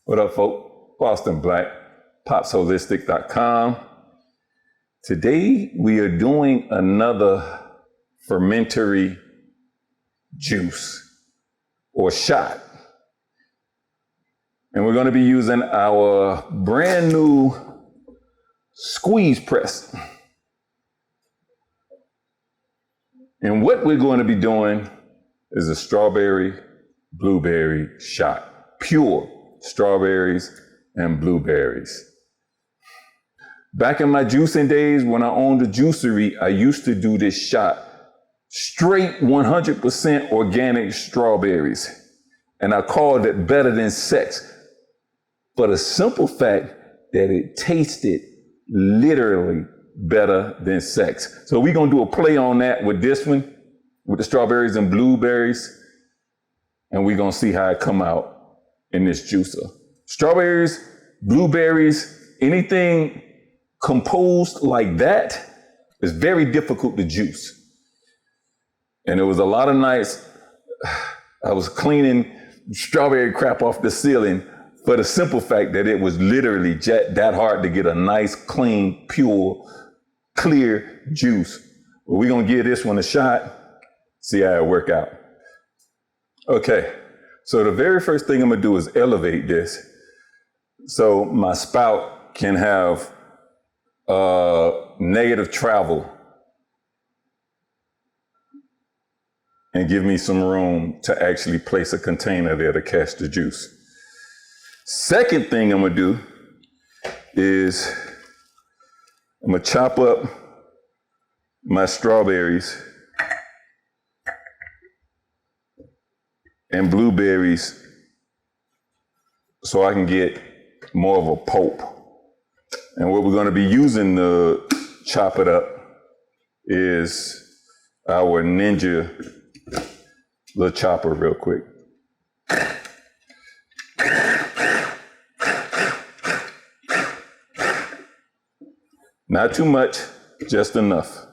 What up, folk? Boston Black, popsholistic.com. Today we are doing another fermentery juice or shot. And we're going to be using our brand new squeeze press. And what we're going to be doing is a strawberry blueberry shot. Pure strawberries and blueberries. Back in my juicing days when I owned a juicery, I used to do this shot straight 100% organic strawberries. And I called it better than sex for the simple fact that it tasted literally better than sex. So we're going to do a play on that with this one, with the strawberries and blueberries. And we're going to see how it come out in this juicer. Strawberries, blueberries, anything composed like that is very difficult to juice. And there was a lot of nights I was cleaning strawberry crap off the ceiling for the simple fact that it was literally that hard to get a nice, clean, pure, clear juice. But we're going to give this one a shot, see how it work out. Okay, so the very first thing I'm going to do is elevate this so my spout can have negative travel and give me some room to actually place a container there to catch the juice. Second thing I'm going to do is I'm going to chop up my strawberries and blueberries so I can get more of a pulp. And what we're going to be using to chop it up is our Ninja little chopper real quick. Not too much, just enough.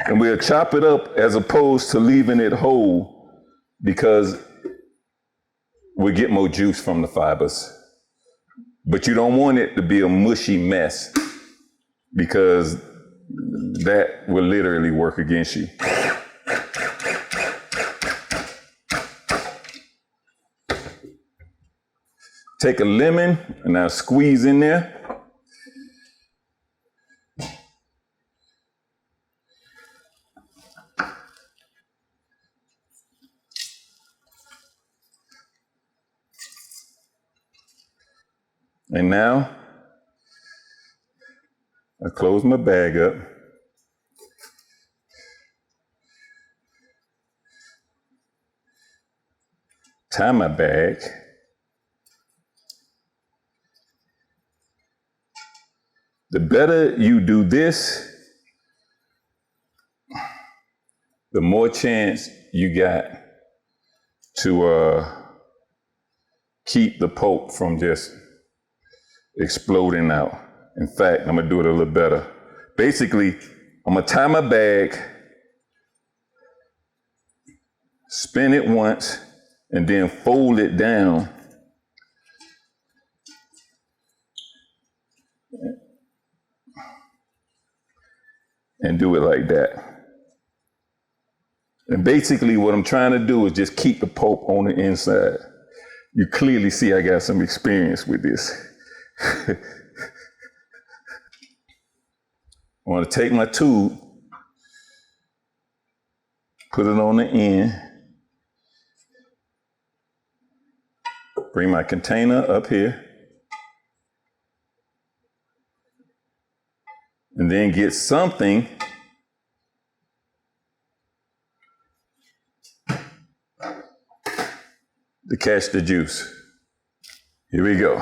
And we'll chop it up as opposed to leaving it whole because we get more juice from the fibers. But you don't want it to be a mushy mess because that will literally work against you. Take a lemon and now squeeze in there. And now, I close my bag up. Tie my bag. The better you do this, the more chance you got to keep the pulp from just exploding out. In fact, I'm gonna do it a little better. Basically, I'm gonna tie my bag, spin it once, and then fold it down. And do it like that. And basically what I'm trying to do is just keep the pulp on the inside. You clearly see I got some experience with this. I want to take my tube, put it on the end, bring my container up here, and then get something to catch the juice. Here we go.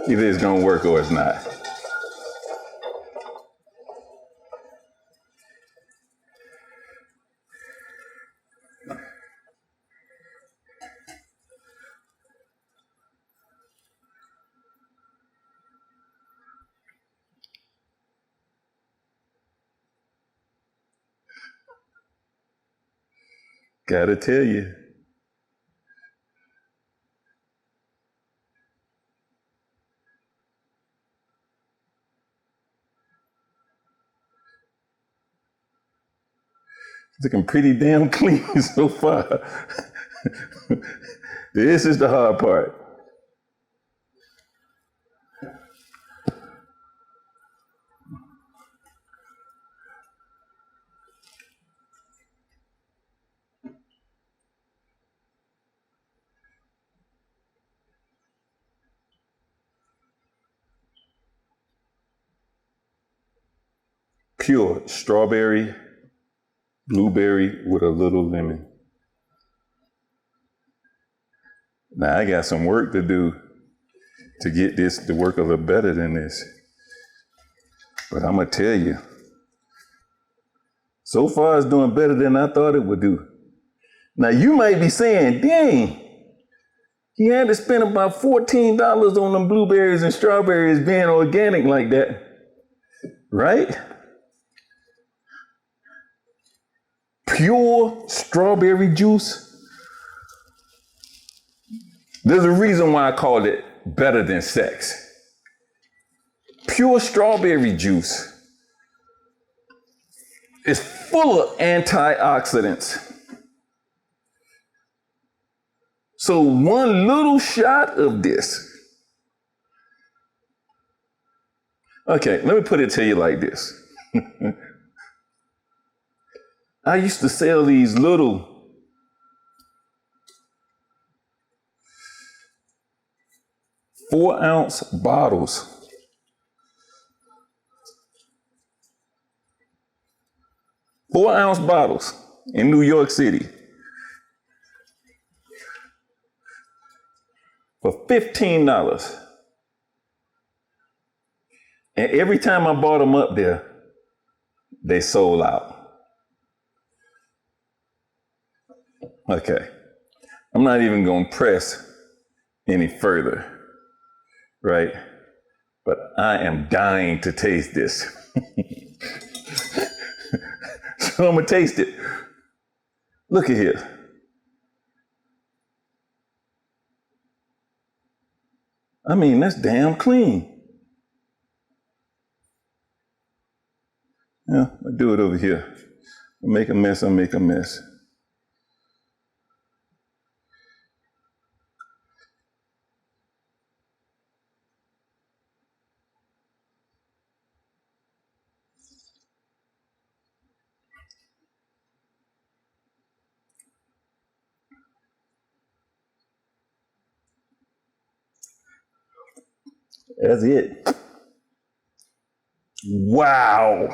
Either it's gonna work or it's not. Gotta tell you. It's looking pretty damn clean so far. This is the hard part. Pure strawberry, blueberry with a little lemon. Now I got some work to do to get this to work a little better than this. But I'm gonna tell you, so far it's doing better than I thought it would do. Now you might be saying, dang, he had to spend about $14 on them blueberries and strawberries being organic like that, right? Pure strawberry juice. There's a reason why I call it better than sex. Pure strawberry juice is full of antioxidants. So one little shot of this. Okay, let me put it to you like this. I used to sell these little 4-ounce bottles. Four-ounce bottles in New York City for $15. And every time I bought them up there, they sold out. Okay, I'm not even gonna press any further, right? But I am dying to taste this. So I'm gonna taste it. Look at here. I mean, that's damn clean. Yeah, I do it over here. I make a mess, I make a mess. That's it. Wow.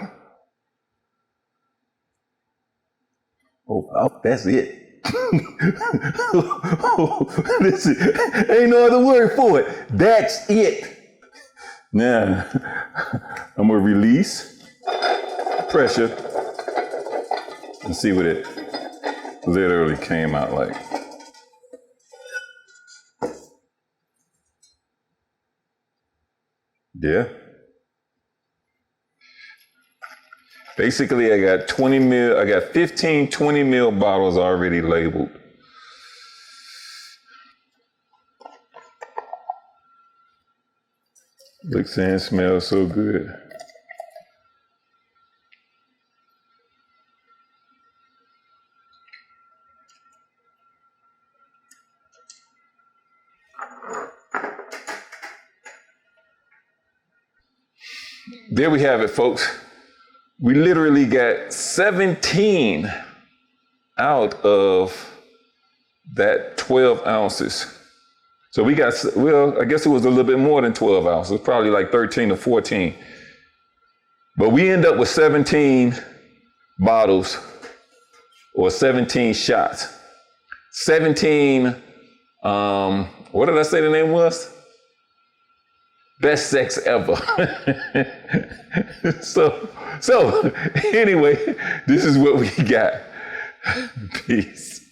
Oh, that's it. This is, ain't no other word for it. That's it. Now, I'm gonna release pressure and see what it literally came out like. Yeah. Basically, I got 15, 20 mil bottles already labeled. Looks and smells so good. There we have it, folks. We literally got 17 out of that 12 ounces. So we got, well, I guess it was a little bit more than 12 ounces, probably like 13 or 14. But we end up with 17 bottles or 17 shots. 17, what did I say the name was? Best sex ever. So anyway, this is what we got. Peace.